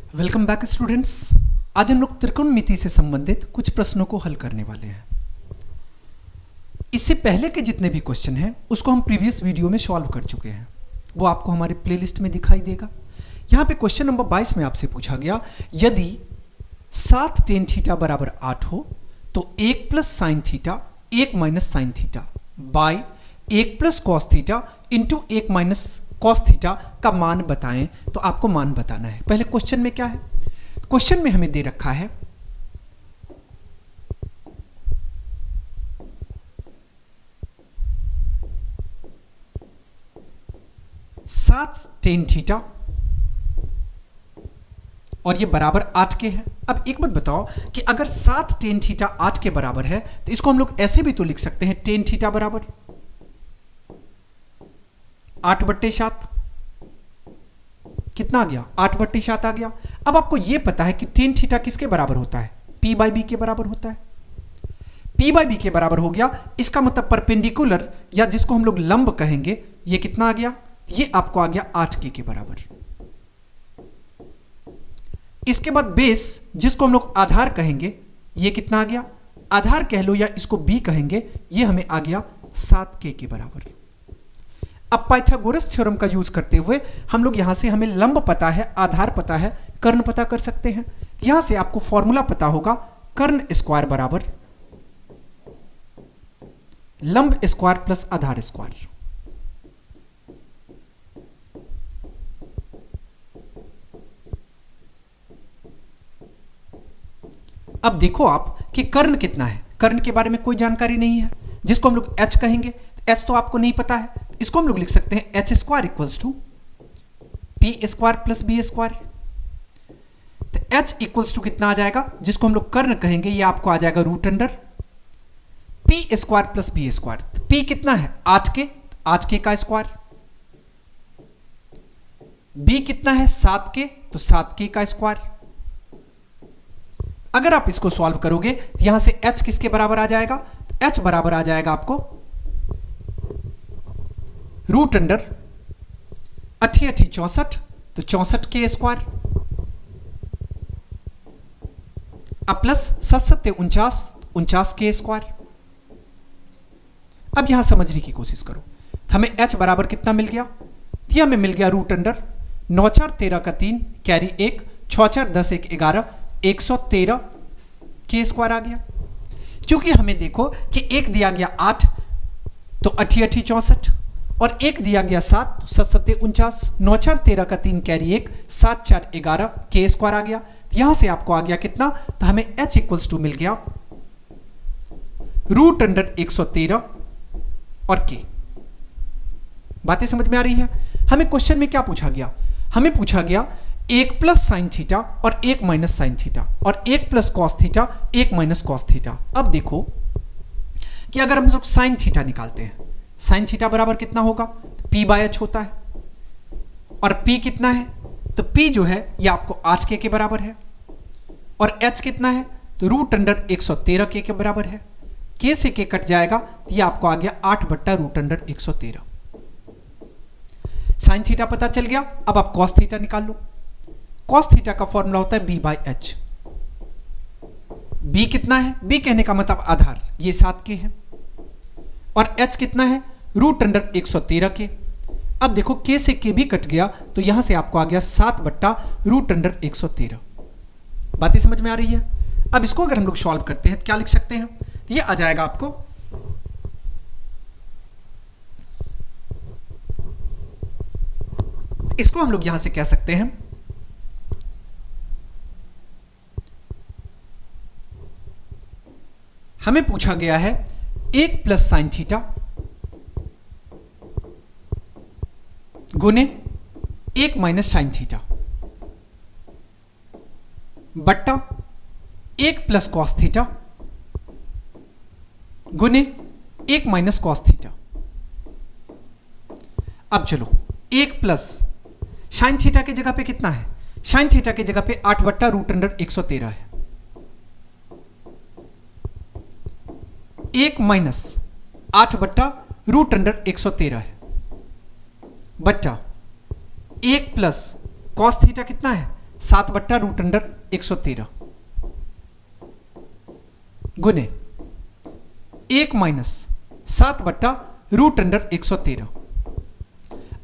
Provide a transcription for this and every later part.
Welcome back students. आज हम लोग त्रिकोणमिति से संबंधित कुछ प्रश्नों को हल करने वाले हैं। इससे पहले के जितने भी क्वेश्चन हैं उसको हम प्रीवियस वीडियो में सॉल्व कर चुके हैं, वो आपको हमारे प्लेलिस्ट में दिखाई देगा। यहाँ पे क्वेश्चन नंबर 22 में आपसे पूछा गया, यदि 7 टेन थीटा बराबर 8 हो तो 1 plus sine theta 1 minus sine theta by 1 plus cos theta into 1 minus cos theta का मान बताएं। तो आपको मान बताना है। पहले क्वेश्चन में क्या है, क्वेश्चन में हमें दे रखा है 7 टेन थीटा और ये बराबर 8 के है। अब एक बात बताओ कि अगर 7 टेन थीटा 8 के बराबर है तो इसको हम लोग ऐसे भी तो लिख सकते हैं, टेन थीटा बराबर 8/7 कितना आ गया, 8/7 आ गया। अब आपको यह पता है कि टेन थीटा किसके बराबर होता है, P बाई बी के बराबर होता है। P बाई बी के बराबर हो गया, इसका मतलब परपेंडिकुलर या जिसको हम लोग लंब कहेंगे, ये कितना आ गया, ये आपको आ गया 8 के बराबर। इसके बाद बेस जिसको हम लोग आधार कहेंगे, ये कितना आ गया, आधार कह लो या इसको B कहेंगे, ये हमें आ गया 7 के बराबर। अब पाइथागोरस थ्योरम का यूज करते हुए हम लोग यहां से, हमें लंब पता है, आधार पता है, कर्ण पता कर सकते हैं। यहां से आपको फॉर्मूला पता होगा, कर्ण स्क्वायर बराबर लंब स्क्वायर प्लस आधार स्क्वायर। अब देखो आप कि कर्ण कितना है, कर्ण के बारे में कोई जानकारी नहीं है, जिसको हम लोग h कहेंगे। h तो आपको नहीं पता है, इसको हम लोग लिख सकते हैं h square equals to P square plus B square. तो h इक्वल्स टू कितना आ जाएगा, जिसको हम लोग कर्ण कहेंगे, ये आपको आ जाएगा root under P square plus B square. P कितना है 8 के का स्क्वायर, बी कितना है 7 के, तो 7 के का स्क्वायर। अगर आप इसको सॉल्व करोगे तो यहां से h किसके बराबर आ जाएगा, तो h बराबर आ जाएगा आपको रूट अंडर 8 64, तो 64 के स्क्वायर अब प्लस 7 49 के स्क्वायर। अब यहां समझने की कोशिश करो, हमें h बराबर कितना मिल गया, ये हमें मिल गया रूट अंडर 9 4 13 का 3 कैरी 1 6 4 10 1 11 113 के स्क्वायर आ गया। क्योंकि हमें देखो कि एक दिया गया 8 तो 8 64 और एक दिया गया 7 तो 7 49 9 4 13 का 3 कैरी 1 7 4 11 के स्क्वायर आ गया। यहां से आपको आ गया कितना, तो हमें h इक्वल्स टू मिल गया रूट अंडर 113 और k। बातें समझ में आ रही है। हमें क्वेश्चन में क्या पूछा गया, हमें पूछा गया 1 प्लस साइन थीटा और 1 माइनस साइन थीटा और 1 plus cos theta 1 minus cos theta. अब देखो कि अगर हम लोग साइन थीटा निकालते हैं, साइन थीटा बराबर कितना होगा, P बाय H होता है। और P कितना है, तो P जो है ये आपको 8 के बराबर है और H कितना है, तो रूट अंडर 113 के बराबर है। K से K कट जाएगा, ये आपको आ गया 8/रूट अंडर 113। साइन थीटा पता चल गया। अब आप कॉस थीटा निकाल लो। कॉस थीटा का फॉर्मूला होता है B बाय H। B कितना है, B कहने का मतलब आधार, ये 7 के है और h कितना है, रूट अंडर 113 के। अब देखो k से k भी कट गया, तो यहां से आपको आ गया 7/रूट अंडर 113। बातें समझ में आ रही है। अब इसको अगर हम लोग सॉल्व करते हैं तो क्या लिख सकते हैं, ये आ जाएगा आपको इसको हम लोग यहां से कह सकते हैं हमें पूछा गया है 1 प्लस साइन थीटा गुने 1 माइनस साइन थीटा बट्टा 1 प्लस कॉस थीटा गुने 1 माइनस कॉस थीटा। अब चलो 1 प्लस साइन थीटा की जगह पे कितना है, साइन थीटा की जगह पे 8/रूट अंडर 113 है। 1 माइनस 8/रूट अंडर 113 है बट्टा 1 प्लस कॉस थीटा कितना है, 7/√113 गुने 1 माइनस 7/√113।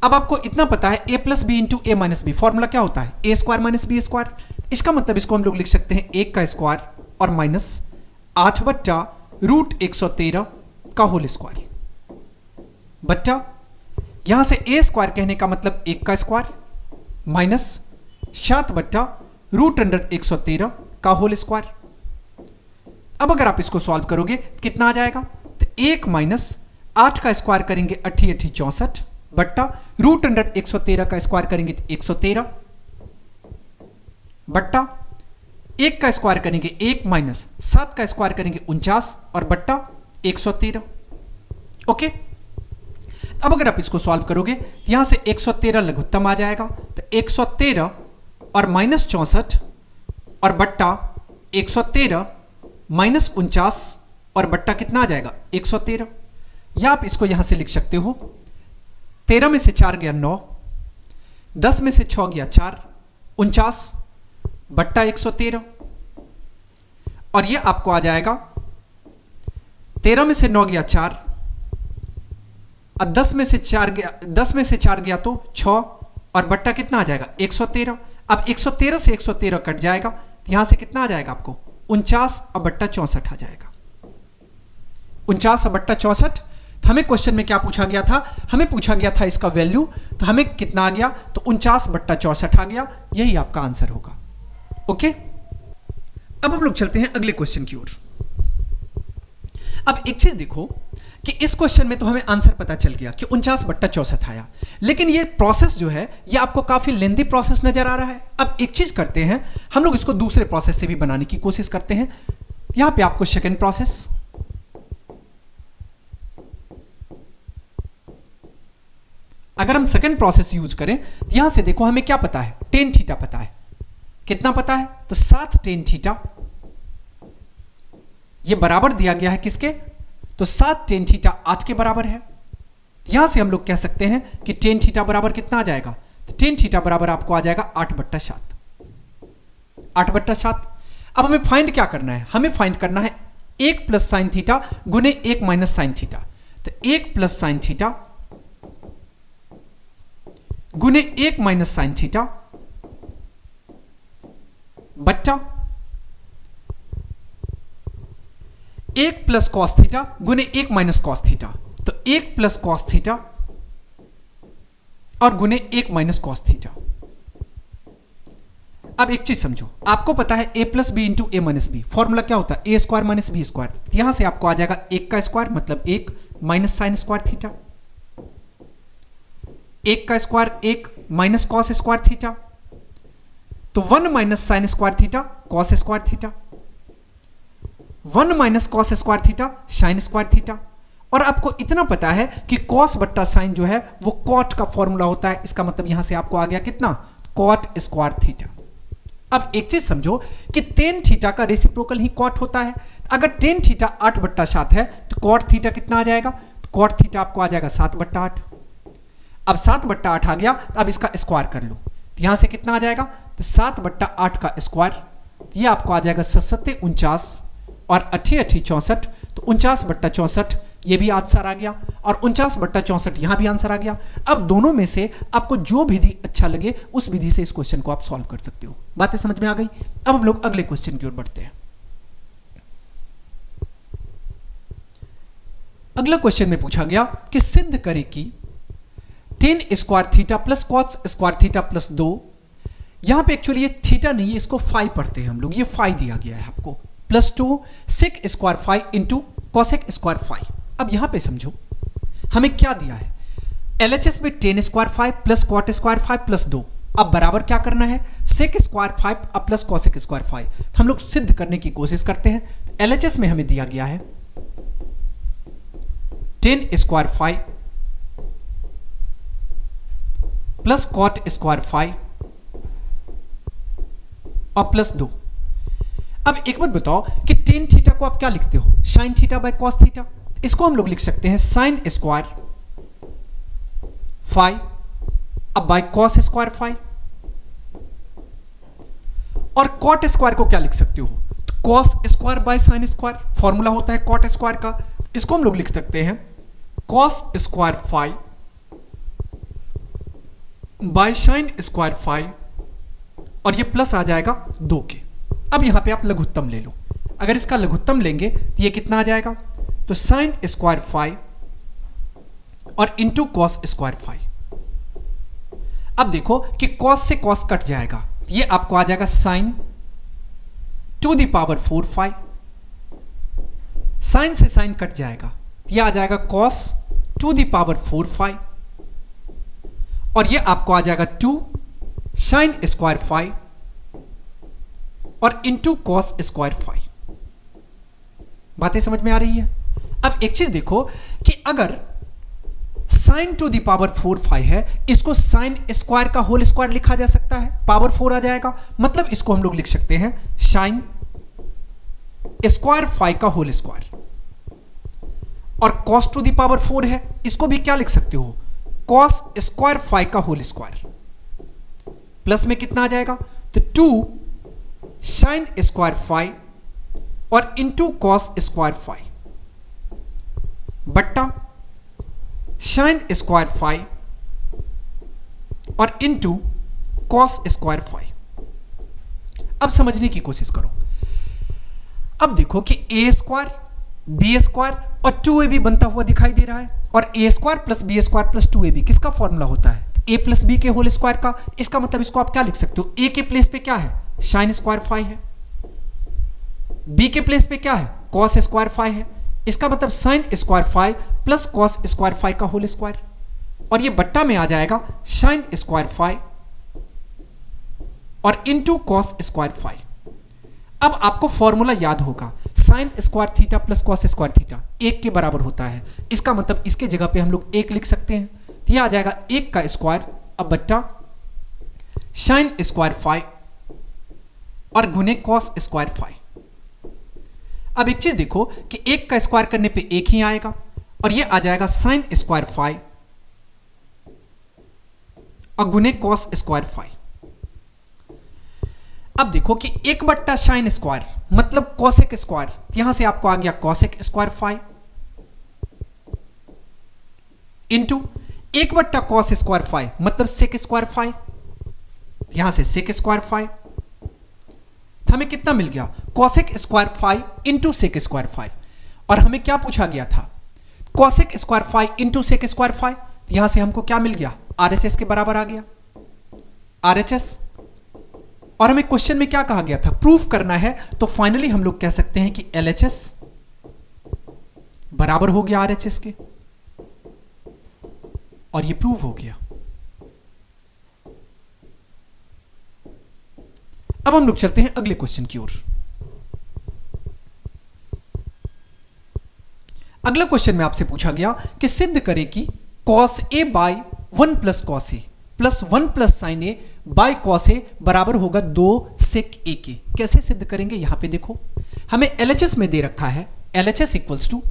अब आपको इतना पता है a plus B into A minus B, formula क्या होता है a square minus B square. इसका मतलब इसको हम लोग लिख सकते हैं 1 का स्क्वायर और माइनस 8/√113 का होल स्क्वायर बट्टा यहां से a स्क्वायर कहने का मतलब 1 का स्क्वायर माइनस 7/√113 का होल स्क्वायर। अब अगर आप इसको सॉल्व करोगे कितना आ जाएगा, तो 1 माइनस 8 का स्क्वायर करेंगे 8 8 64 बट्टा √113 का स्क्वायर करेंगे तो 113 बट्टा 1 का स्क्वायर करेंगे 1 माइनस 7 का स्क्वायर करेंगे 49 और बट्टा 113। ओके, अब अगर आप इसको सॉल्व करोगे यहां से 113 लघुत्तम आ जाएगा, तो 113 और माइनस 64 और बट्टा 113 माइनस 49 और बट्टा कितना आ जाएगा 113। या आप इसको यहां से लिख सकते हो 13 में से 4 गया 9, 10 में से 6 गया 4, 49 बट्टा 113 और ये आपको आ जाएगा 13 में से 9 गया 4 और 10 में से 4 गया तो 6 और बट्टा कितना आ जाएगा 113। अब 113 से 113 कट जाएगा, यहां से कितना आ जाएगा आपको 49 और बट्टा 64 आ जाएगा। 49 और बट्टा 64। हमें क्वेश्चन में क्या पूछा गया था, हमें पूछा गया था इसका वैल्यू, तो हमें कितना आ गया, तो 49/64 आ गया। यही आपका आंसर होगा। ओके, अब हम लोग चलते हैं अगले क्वेश्चन की ओर। अब एक चीज देखो कि इस क्वेश्चन में तो हमें आंसर पता चल गया कि 49/64 आया, लेकिन ये प्रोसेस जो है ये आपको काफी लेंदी प्रोसेस नजर आ रहा है। अब एक चीज करते हैं, हम लोग इसको दूसरे प्रोसेस से भी बनाने की कोशिश करते हैं। यहां पे आपको सेकेंड प्रोसेस, अगर हम सेकंड प्रोसेस यूज करें तो यहां से देखो हमें क्या पता है, टेन थीटा पता है। कितना पता है, तो 7 टेन थीटा, यह बराबर दिया गया है किसके, तो 7 टेन थीटा 8 के बराबर है। यहां से हम लोग कह सकते हैं कि टेन थीटा बराबर कितना आ जाएगा, तो टेन थीटा बराबर आपको आ जाएगा 8/7। 8/7। अब हमें फाइंड क्या करना है, हमें फाइंड करना है 1 प्लस साइन थीटा गुने 1 माइनस साइन थीटा। तो 1 प्लस साइन थीटा गुने 1 माइनस साइन थीटा बट्टा 1 प्लस कॉस थीटा गुने 1 माइनस कॉस थीटा। तो 1 प्लस कॉस थीटा और गुने 1 माइनस कॉस थीटा। अब एक चीज समझो, आपको पता है a plus B into A minus B, formula क्या होता है a square minus B square. यहां से आपको आ जाएगा 1 का स्क्वायर मतलब 1 माइनस साइन स्क्वायर थीटा, 1 का square 1 minus cos square theta, तो 1 minus sine square theta cos square theta, 1 minus cos square theta sine square theta. और आपको इतना पता है कि कॉस बट्टा साइन जो है वो कॉट का फॉर्मूला होता है। इसका मतलब यहां से आपको आ गया कितना, कॉट स्क्वायर थीटा। अब एक चीज समझो कि टेन थीटा का रेसिप्रोकल ही कॉट होता है। अगर टेन थीटा 8/7 है तो कॉट थीटा कितना आ जाएगा, तो कॉट थीटा आपको आ जाएगा 7/8। अब 7/8 आ गया, अब इसका स्क्वायर कर लो, तो यहां से कितना आ जाएगा, तो 7/8 का स्क्वायर, ये आपको आ जाएगा 7 49 और 8 8 64, तो 49/64 ये भी आंसर आ गया और 49/64 यहां भी आंसर आ गया। अब दोनों में से आपको जो विधि अच्छा लगे उस विधि से इस क्वेश्चन को आप सॉल्व कर सकते हो। बातें समझ में आ गई। अब हम लोग अगले क्वेश्चन की ओर बढ़ते हैं। अगला क्वेश्चन में पूछा गया कि सिद्ध करें कि ten square theta plus cos square theta plus 2, यहां पे एक्चुअली ये थीटा नहीं है, इसको फाई पढ़ते हैं हम लोग, ये फाई दिया गया है आपको, plus 2 sec square phi into cosec square phi. अब यहां पे समझो हमें क्या दिया है, एलएचएस में tan square phi plus cot square phi plus 2। अब बराबर क्या करना है, सेक स्क्वायर फाई अब प्लस कॉसेक स्क्वायर फाई। हम लोग सिद्ध करने की कोशिश करते हैं। एलएचएस में हमें दिया गया है tan square phi plus cot square phi और प्लस 2। अब एक बात बताओ कि टेन थीटा को आप क्या लिखते हो, sine theta by cos theta. इसको हम लोग लिख सकते हैं साइन स्क्वायर फाई अब बाय कॉस स्क्वायर फाई। और कॉट स्क्वायर को क्या लिख सकते हो, तो cos square by sine square, formula होता है कॉट स्क्वायर का, इसको हम लोग लिख सकते हैं cos square phi by sine square phi, और ये प्लस आ जाएगा 2 के। अब यहां पे आप लघुत्तम ले लो, अगर इसका लघुत्तम लेंगे तो ये कितना आ जाएगा, तो साइन स्क्वायर फाई और इंटू कॉस स्क्वायर फाई। अब देखो कि कॉस से कॉस कट जाएगा, ये आपको आ जाएगा sine to the power 4 phi, sine से साइन कट जाएगा, ये आ जाएगा cos to the power 4 phi, और ये आपको आ जाएगा 2 साइन स्क्वायर फाई और इंटू कॉस स्क्वायर फाई। बातें समझ में आ रही है। अब एक चीज देखो कि अगर sine to the power 4 phi है, इसको साइन स्क्वायर का होल स्क्वायर लिखा जा सकता है, पावर 4 आ जाएगा, मतलब इसको हम लोग लिख सकते हैं साइन स्क्वायर फाई का होल स्क्वायर। और कॉस टू द पावर 4 है, इसको भी क्या लिख सकते हो, कॉस स्क्वायर फाई का होल स्क्वायर। प्लस में कितना आ जाएगा, तो 2 साइन स्क्वायर फाई और इंटू कॉस स्क्वायर फाई बट्टा साइन स्क्वायर फाई और इंटू कॉस स्क्वायर फाई। अब समझने की कोशिश करो। अब देखो कि ए स्क्वायर बी स्क्वायर और 2ab बनता हुआ दिखाई दे रहा है, और A square plus B square plus 2ab किसका फॉर्मूला होता है, ए प्लस बी के होल स्क्वायर का। इसका मतलब इसको आप क्या लिख सकते हो, ए के प्लेस पे क्या है, साइन स्क्वायर फाई है, बी के प्लेस पे क्या है, कॉस स्क्वायर फाई है, इसका मतलब sine square phi plus cos square phi का होल स्क्वायर, और ये बट्टा में आ जाएगा साइन स्क्वायर फाई और इंटू कॉस स्क्वायर फाई। अब आपको फॉर्मूला याद होगा, sine square theta plus cos square theta 1 के बराबर होता है, इसका मतलब इसके जगह पे हम लोग 1 लिख सकते हैं, तो यह आ जाएगा 1 का स्क्वायर अब बट्टा साइन स्क्वायर फाई और गुने कॉस स्क्वायर फाई। अब एक चीज देखो कि 1 का स्क्वायर करने पे 1 ही आएगा, और ये आ जाएगा साइन स्क्वायर फाई और गुने कॉस स्क्वायर फाई। अब देखो कि 1 बट्टा साइन स्क्वायर मतलब कॉसेक स्क्वायर, यहां से आपको आ गया कॉसेक स्क्वायर फाई इंटू 1 बट्टा कॉस स्क्वायर फाई मतलब सेक स्क्वायर फाई, यहां से सेक स्क्वायर फाई, हमें कितना मिल गया, cosec square phi into sec square phi. और हमें क्या पूछा गया था, cosec square phi into sec square phi, यहां से हमको क्या मिल गया, आरएचएस के बराबर आ गया आरएचएस। और हमें क्वेश्चन में क्या कहा गया था, प्रूफ करना है, तो फाइनली हम लोग कह सकते हैं कि एलएचएस बराबर हो गया आरएचएस के, और ये प्रूव हो गया। अब हम लोग चलते हैं अगले क्वेश्चन की ओर। अगला क्वेश्चन में आपसे पूछा गया कि सिद्ध करें कि cos a by 1 plus cos A plus 1 plus sine A by cos A बराबर होगा 2 सेक ए के। कैसे सिद्ध करेंगे, यहां पे देखो हमें एलएचएस में दे रखा है, LHS equals to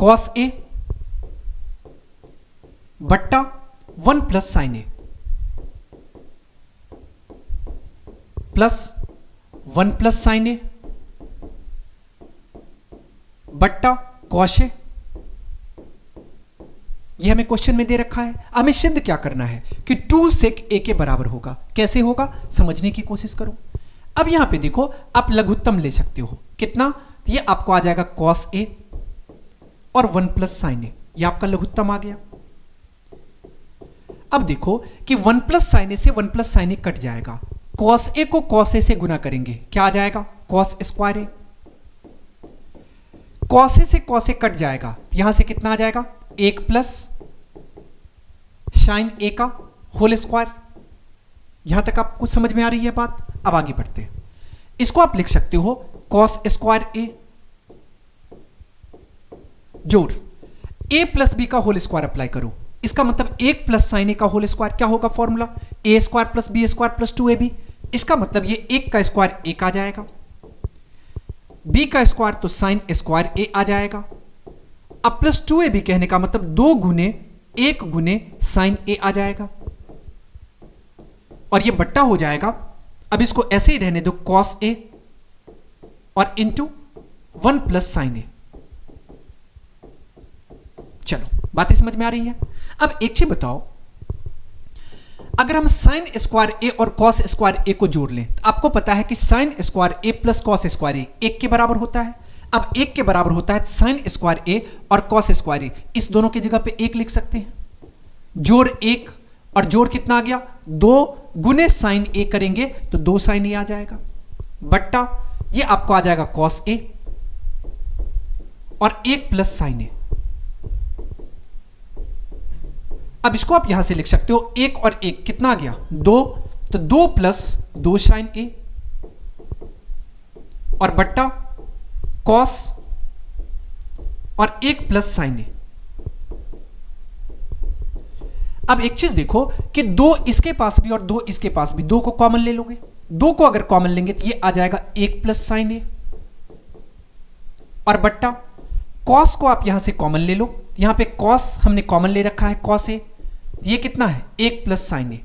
cos A बट्टा 1 प्लस साइन ए प्लस 1 प्लस साइन ए बट्टा कॉस ए। यह हमें क्वेश्चन में दे रखा है। हमें सिद्ध क्या करना है कि 2 सेक ए के बराबर होगा। कैसे होगा, समझने की कोशिश करो। अब यहां पे देखो आप लघुत्तम ले सकते हो, कितना, ये आपको आ जाएगा कॉस ए और 1 प्लस साइन ए, यह आपका लघुत्तम आ गया। अब देखो कि 1 प्लस साइन ए से 1 प्लस साइन ए कट जाएगा, कॉस ए को कॉस ए से गुना करेंगे, क्या आ जाएगा, cos square A. Cos A से कॉस ए कट जाएगा, यहां से कितना आ जाएगा, 1 प्लस साइन ए का होल स्क्वायर। यहां तक आपको समझ में आ रही है बात। अब आगे बढ़ते हैं, इसको आप लिख सकते हो कॉस स्क्वायर ए जोड़ ए प्लस बी का होल स्क्वायर अप्लाई करो, इसका मतलब 1 प्लस साइन ए का होल स्क्वायर, क्या होगा formula, A square plus B square plus 2ab। इसका मतलब ये 1 का स्क्वायर 1 आ जाएगा, b का स्क्वायर तो साइन स्क्वायर ए आ जाएगा। अब प्लस 2ab कहने का मतलब 2 गुने 1 गुने साइन ए आ जाएगा और ये बट्टा हो जाएगा, अब इसको ऐसे ही रहने दो, कॉस ए और इंटू 1 प्लस साइन ए। चलो बातें समझ में आ रही है। अब एक चीज बताओ, अगर हम साइन स्क्वायर ए और कॉस स्क्वायर ए को जोड़ लें तो आपको पता है कि साइन स्क्वायर ए प्लस कॉस स्क्वायर ए 1 के बराबर होता है। अब 1 के बराबर होता है साइन स्क्वायर ए और कॉस स्क्वायर ए, इस दोनों की जगह पे 1 लिख सकते हैं। जोड़ 1 और जोड़ कितना आ गया, 2 गुने साइन ए करेंगे तो 2 साइन ए आ जाएगा, बट्टा ये आपको आ जाएगा कॉस ए और 1 प्लस साइन ए। अब इसको आप यहां से लिख सकते हो, 1 और 1 कितना आ गया, 2, तो 2 प्लस 2 साइन ए और बट्टा कॉस और 1 प्लस साइन ए। अब एक चीज देखो कि 2 इसके पास भी और 2 इसके पास भी, 2 को कॉमन ले लोगे, 2 को अगर कॉमन लेंगे तो ये आ जाएगा 1 प्लस साइन ए और बट्टा कॉस को आप यहां से कॉमन ले लो, यहां पे कॉस हमने कॉमन ले रखा है, कॉस ए, ये कितना है 1 प्लस साइन ए।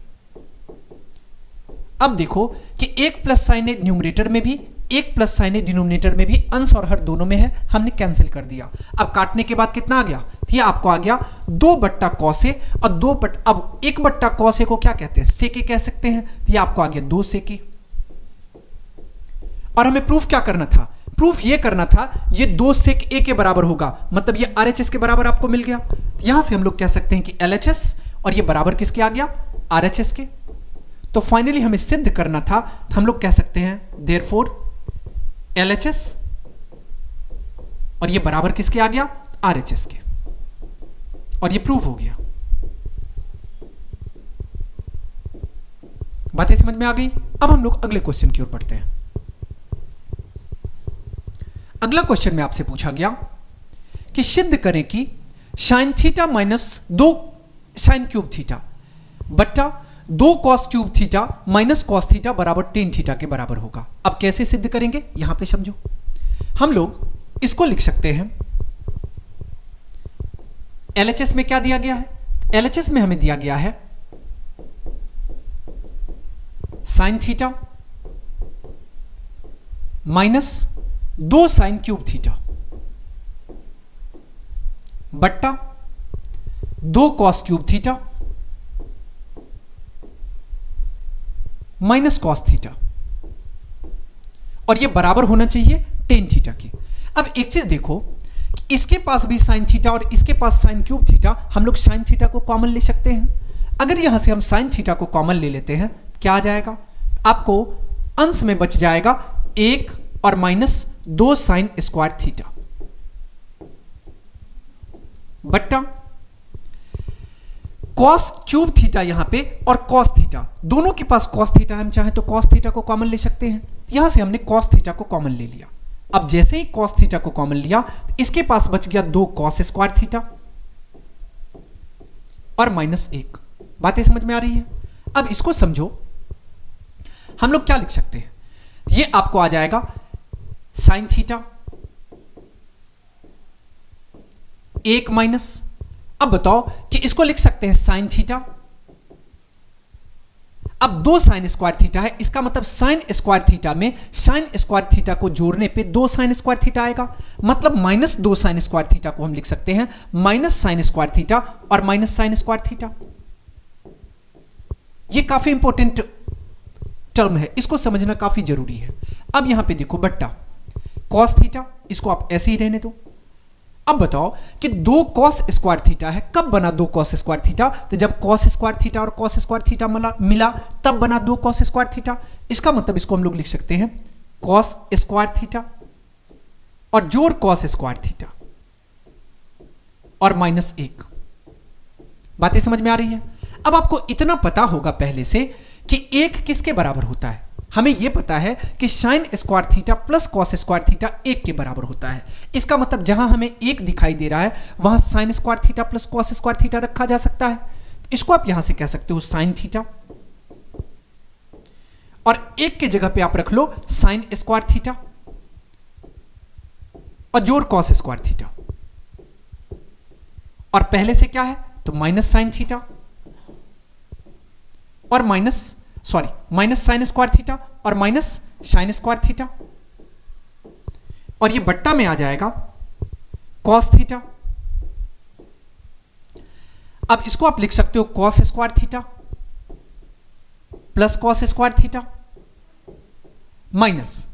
अब देखो कि 1 प्लस साइन ए न्यूमरेटर में भी, 1 प्लस साइन ए डिनोमिनेटर में भी, अंश और हर दोनों में है, हमने कैंसिल कर दिया। अब काटने के बाद कितना आ गया, ये आपको आ गया 2 बट्टा कॉस ए और 2 बट, अब 1 बट्टा कॉस ए को क्या कहते हैं, सेके कह सकते हैं, ये आपको आ गया 2 सेके। और हमें प्रूफ क्या करना था, प्रूफ ये करना था ये 2 सेक ए के बराबर होगा, मतलब ये आरएचएस के बराबर आपको मिल गया। यहां से हम लोग कह सकते हैं कि एलएचएस, और ये बराबर किसके आ गया, आरएचएस के। तो फाइनली हमें सिद्ध करना था, तो हम लोग कह सकते हैं देयरफॉर एलएचएस, और ये बराबर किसके आ गया, आरएचएस के, और ये प्रूफ हो गया। बातें समझ में आ गई। अब हम लोग अगले क्वेश्चन की ओर बढ़ते हैं। अगला क्वेश्चन में आपसे पूछा गया कि सिद्ध करें कि sine theta minus 2 sine cube theta बट्टा 2 cos cube theta minus cos theta बराबर टेन थीटा के बराबर होगा। अब कैसे सिद्ध करेंगे, यहां पे समझो, हम लोग इसको लिख सकते हैं, एलएचएस में क्या दिया गया है, एलएचएस में हमें दिया गया है sine theta minus 2 sine cube theta बट्टा 2 cos cube theta minus cos theta, और ये बराबर होना चाहिए टेन थीटा की। अब एक चीज देखो, इसके पास भी साइन थीटा और इसके पास साइन क्यूब थीटा, हम लोग साइन थीटा को कॉमन ले सकते हैं। अगर यहां से हम साइन थीटा को कॉमन ले लेते हैं, क्या आ जाएगा, आपको अंश में बच जाएगा 1 और माइनस 2 साइन स्क्वायर थीटा बट्टा कॉस क्यूब थीटा यहां पे और कॉस थीटा, दोनों के पास कॉस थीटा, हम चाहें तो कॉस थीटा को कॉमन ले सकते हैं। यहां से हमने कॉस थीटा को कॉमन ले लिया। अब जैसे ही कॉस थीटा को कॉमन लिया तो इसके पास बच गया 2 कॉस स्क्वायर थीटा और माइनस 1। बातें समझ में आ रही है। अब इसको समझो, हम लोग क्या लिख सकते हैं, ये आपको आ जाएगा साइन थीटा 1 माइनस, अब बताओ कि इसको लिख सकते हैं साइन थीटा, अब 2 साइन स्क्वायर थीटा है, इसका मतलब साइन स्क्वायर थीटा में साइन स्क्वायर थीटा को जोड़ने पे 2 साइन स्क्वायर थीटा आएगा, मतलब माइनस 2 साइन स्क्वायर थीटा को हम लिख सकते हैं माइनस साइन स्क्वायर थीटा और माइनस साइन स्क्वायर थीटा। ये काफी इंपॉर्टेंट टर्म है, इसको समझना काफी जरूरी है। अब यहां पे देखो बट्टा कॉस थीटा, इसको आप ऐसे ही रहने दो। अब बताओ कि 2 कॉस स्क्वायर थीटा है, कब बना 2 कॉस स्क्वायर थीटा, तो जब कॉस स्क्वायर थीटा और कॉस स्क्वायर थीटा मिला तब बना 2 कॉस स्क्वायर थीटा। इसका मतलब इसको हम लोग लिख सकते हैं कॉस स्क्वायर थीटा और जोड़ कॉस स्क्वायर थीटा और माइनस 1। बातें समझ में आ रही है। अब आपको इतना पता होगा पहले से कि 1 किसके बराबर होता है, हमें यह पता है कि sign square theta plus cos square theta 1 के बराबर होता है। इसका मतलब जहां हमें 1 दिखाई दे रहा है वहां sign square theta plus cos square theta रखा जा सकता है। इसको आप यहां से कह सकते हो साइन थीटा, और 1 की जगह पे आप रख लो साइन स्क्वायर थीटा और जोड़ कॉस स्क्वायर थीटा, और पहले से क्या है तो माइनस साइन थीटा और माइनस साइन स्क्वायर थीटा और माइनस साइन स्क्वायर थीटा, और ये बट्टा में आ जाएगा कॉस थीटा। अब इसको आप लिख सकते हो cos square theta plus cos square theta minus,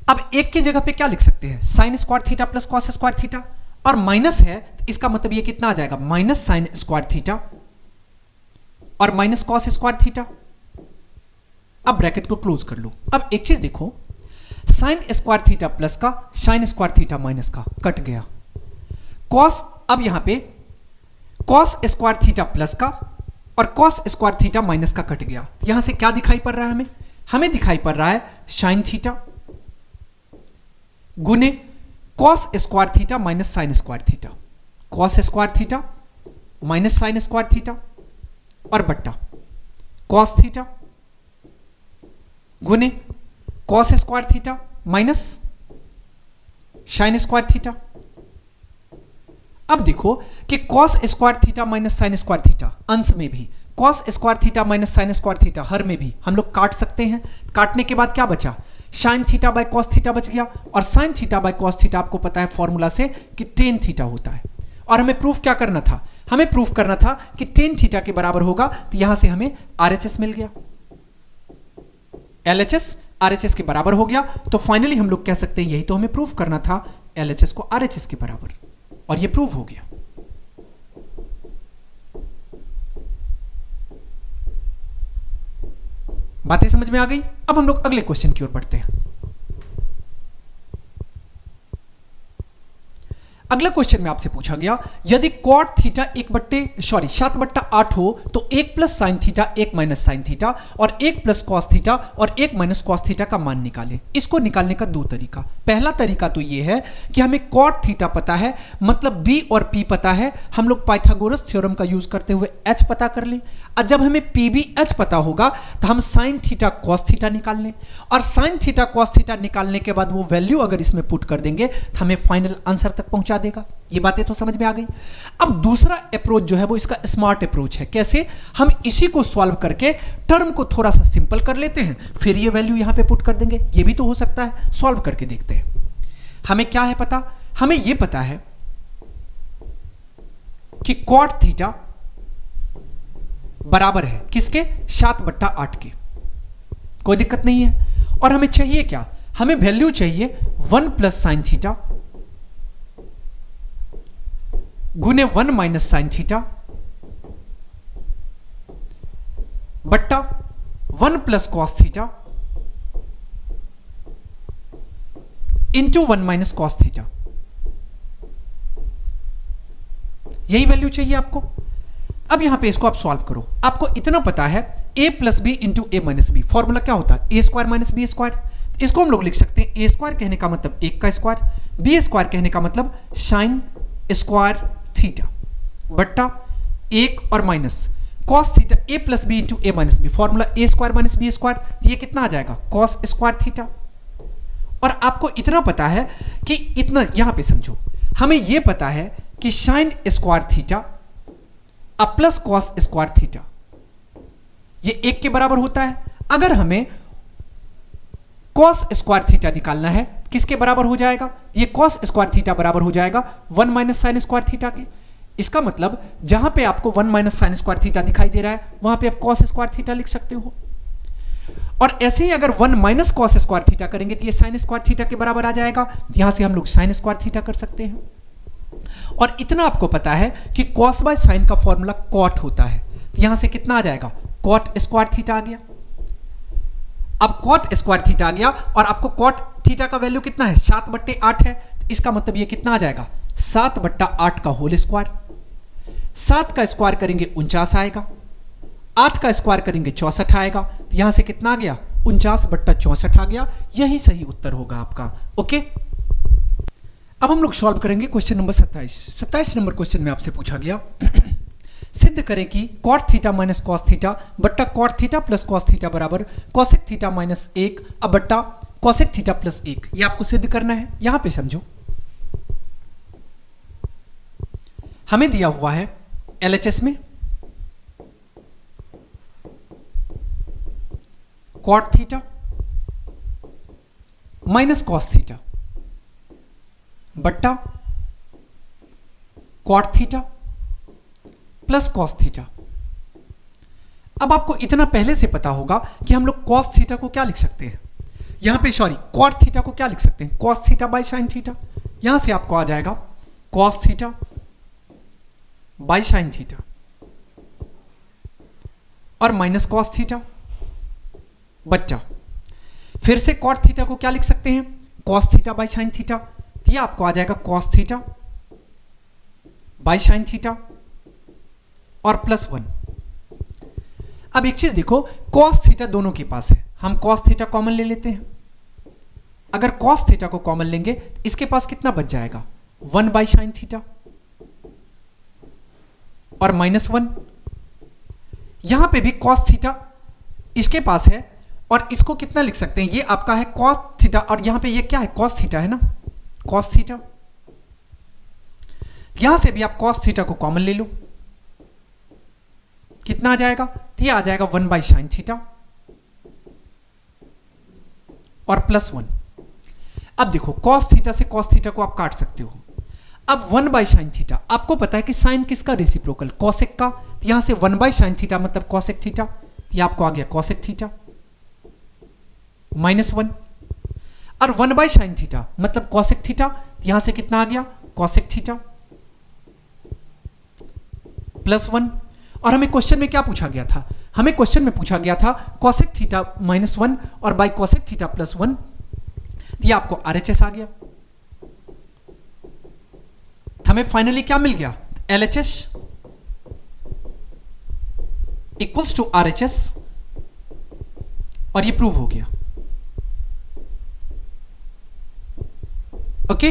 अब एक की जगह पे क्या लिख सकते हैं, sign square theta plus cos square theta, और माइनस है तो इसका मतलब ये कितना आ जाएगा, माइनस साइन स्क्वायर थीटा और माइनस कॉस स्क्वायर थीटा। अब ब्रैकेट को क्लोज कर लो। अब एक चीज देखो, साइन स्क्वायर थीटा प्लस का साइन स्क्वायर थीटा माइनस का कट गया, कॉस, अब यहां पे कॉस स्क्वायर थीटा प्लस का और कॉस स्क्वायर थीटा माइनस का कट गया। यहां से क्या दिखाई पड़ रहा है, हमें दिखाई पड़ रहा है साइन थीटा गुने cos square theta minus sine square theta, cos square theta minus sine square theta और बट्टा कॉस थीटा गुने cos square theta minus sine square theta. अब देखो कि cos square theta minus sine square theta अंश में भी, cos square theta minus sine square theta हर में भी हम लोग काट सकते हैं। काटने के बाद क्या बचा, sine theta by cos theta बच गया, और sine theta by cos theta आपको पता है फॉर्मूला से कि टेन थीटा होता है। और हमें प्रूफ क्या करना था, हमें प्रूफ करना था कि टेन थीटा के बराबर होगा, तो यहां से हमें आरएचएस मिल गया, एलएचएस आरएचएस के बराबर हो गया। तो फाइनली हम लोग कह सकते हैं यही तो हमें प्रूफ करना था, एलएचएस को आरएचएस के बराबर, और ये प्रूफ हो गया। बातें समझ में आ गई। अब हम लोग अगले क्वेश्चन की ओर बढ़ते हैं। अगला क्वेश्चन में आपसे पूछा गया, यदि कॉट थीटा 7/8 हो तो 1 plus sine theta 1 minus sine theta और 1 प्लस कॉस थीटा और 1 माइनस कॉस थीटा का मान निकालें। इसको निकालने का दो तरीका, पहला तरीका तो ये है कि हमें कॉट थीटा पता है, मतलब बी और पी पता है, हम लोग पाइथागोरस थ्योरम का यूज करते हुए एच पता कर लें, और जब हमें पी बी एच पता होगा तो हम साइन थीटा कॉस थीटा निकाल लें, और साइन थीटा कॉस थीटा निकालने के बाद वो वैल्यू अगर इसमें पुट कर देंगे तो हमें फाइनल आंसर तक पहुंचा देगा। ये बातें तो समझ में आ गई। अब दूसरा अप्रोच जो है वो इसका स्मार्ट अप्रोच है। कैसे, हम इसी को सॉल्व करके टर्म को थोड़ा सा सिंपल कर लेते हैं, फिर ये वैल्यू यहां पे पुट कर देंगे। ये भी तो हो सकता है, सॉल्व करके देखते हैं। हमें क्या है पता, हमें यह पता है कि कॉट थीटा बराबर है किसके, 7/8 के, कोई दिक्कत नहीं है। और हमें चाहिए क्या, हमें वैल्यू चाहिए 1 प्लस साइन थीटा गुने 1 माइनस साइन थीटा बट्टा 1 plus cos theta into 1 minus cos theta. यही वैल्यू चाहिए आपको। अब यहां पे इसको आप सॉल्व करो। आपको इतना पता है a plus B into A minus B, formula क्या होता है, A square minus B square. इसको हम लोग लिख सकते हैं ए स्क्वायर कहने का मतलब 1 का स्क्वायर, बी स्क्वायर कहने का मतलब साइन स्क्वायर थीटा बट्टा 1 और minus cos theta, A plus B into A minus B, formula A square minus B square, ये कितना आ जाएगा, कॉस स्क्वायर थीटा। और आपको इतना पता है कि इतना, यहां पे समझो, हमें यह पता है कि साइन स्क्वायर थीटा अब प्लस कॉस स्क्वायर थीटा ये 1 के बराबर होता है। अगर हमें कॉस स्क्वायर थीटा निकालना है, किसके बराबर हो जाएगा, ये कॉस स्क्वायर थीटा बराबर हो जाएगा 1 माइनस साइन स्क्वायर थीटा के। इसका मतलब जहां पे आपको 1 माइनस साइन स्क्वायर थीटा दिखाई दे रहा है वहां पे आप कॉस स्क्वायर थीटा लिख सकते हो। और ऐसे ही अगर 1 माइनस कॉस स्क्वायर थीटा करेंगे तो ये साइन स्क्वायर थीटा के बराबर आ जाएगा, यहां से हम लोग साइन स्क्वायर थीटा कर सकते हैं। और इतना आपको पता है कि कॉस बाय साइन का फॉर्मूला कॉट होता है, तो यहां से कितना आ जाएगा, कॉट स्क्वायर थीटा आ गया। अब कॉट स्क्वायर थीटा आ गया और आपको कॉट थीटा का वैल्यू कितना है, 7/8 है, तो इसका मतलब ये कितना आ जाएगा, 7/8 का होल स्क्वायर। 7 का स्क्वायर करेंगे 49 आएगा, 8 का स्क्वायर करेंगे 64 आएगा, तो यहां से कितना आ गया, 49/64 आ गया। यही सही उत्तर होगा आपका। ओके, अब हम लोग सॉल्व करेंगे क्वेश्चन नंबर 27 नंबर क्वेश्चन में आपसे पूछा गया सिद्ध करें कि cot theta minus cos theta बट्टा cot theta plus cos theta बराबर कॉसेक थीटा माइनस 1 अब बट्टा कॉसेक थीटा प्लस 1। ये आपको सिद्ध करना है। यहां पे समझो, हमें दिया हुआ है LHS में cot theta minus cos theta बट्टा cot theta plus cos theta. अब आपको इतना पहले से पता होगा कि हम लोग कॉस थीटा को क्या लिख सकते हैं, यहां पे सॉरी कॉट थीटा को क्या लिख सकते हैं, cos theta by sine theta. यहां से आपको आ जाएगा cos theta by sine theta और माइनस कॉस थीटा बच्चा फिर से कॉट थीटा को क्या लिख सकते हैं, cos theta by sine theta. तो यह आपको आ जाएगा cos theta by sine theta और प्लस 1। अब एक चीज देखो, कॉस थीटा दोनों के पास है, हम कॉस थीटा कॉमन ले लेते हैं। अगर कॉस थीटा को कॉमन लेंगे तो इसके पास कितना बच जाएगा, 1 बाई साइन थीटा और माइनस 1। यहां पे भी कॉस थीटा इसके पास है और इसको कितना लिख सकते हैं, ये आपका है कॉस थीटा और यहां पे ये क्या है, कॉस थीटा है ना, कॉस थीटा। यहां से भी आप कॉस थीटा को कॉमन ले लो, कितना आ जाएगा, तो ये आ जाएगा 1 बाई साइन थीटा और प्लस 1। अब देखो कॉस थीटा से कॉस थीटा को आप काट सकते हो। अब 1 बाई साइन थीटा, आपको पता है कि साइन किसका रेसिप्रोकल, कॉसेक का। तो यहां से 1 बाई साइन थीटा मतलब कॉसेक थीटा, तो ये आपको आ गया कॉसेक थीटा माइनस 1 और 1 बाई साइन थीटा मतलब कॉसेक थीटा, तो यहां से कितना आ गया, कॉसेक थीटा प्लस 1। और हमें क्वेश्चन में क्या पूछा गया था, हमें क्वेश्चन में पूछा गया था कॉसेक थीटा माइनस 1 और बाई कॉसेक थीटा प्लस 1। ये आपको RHS आ गया। हमें फाइनली क्या मिल गया, LHS इक्वल्स टू RHS और ये प्रूव हो गया। ओके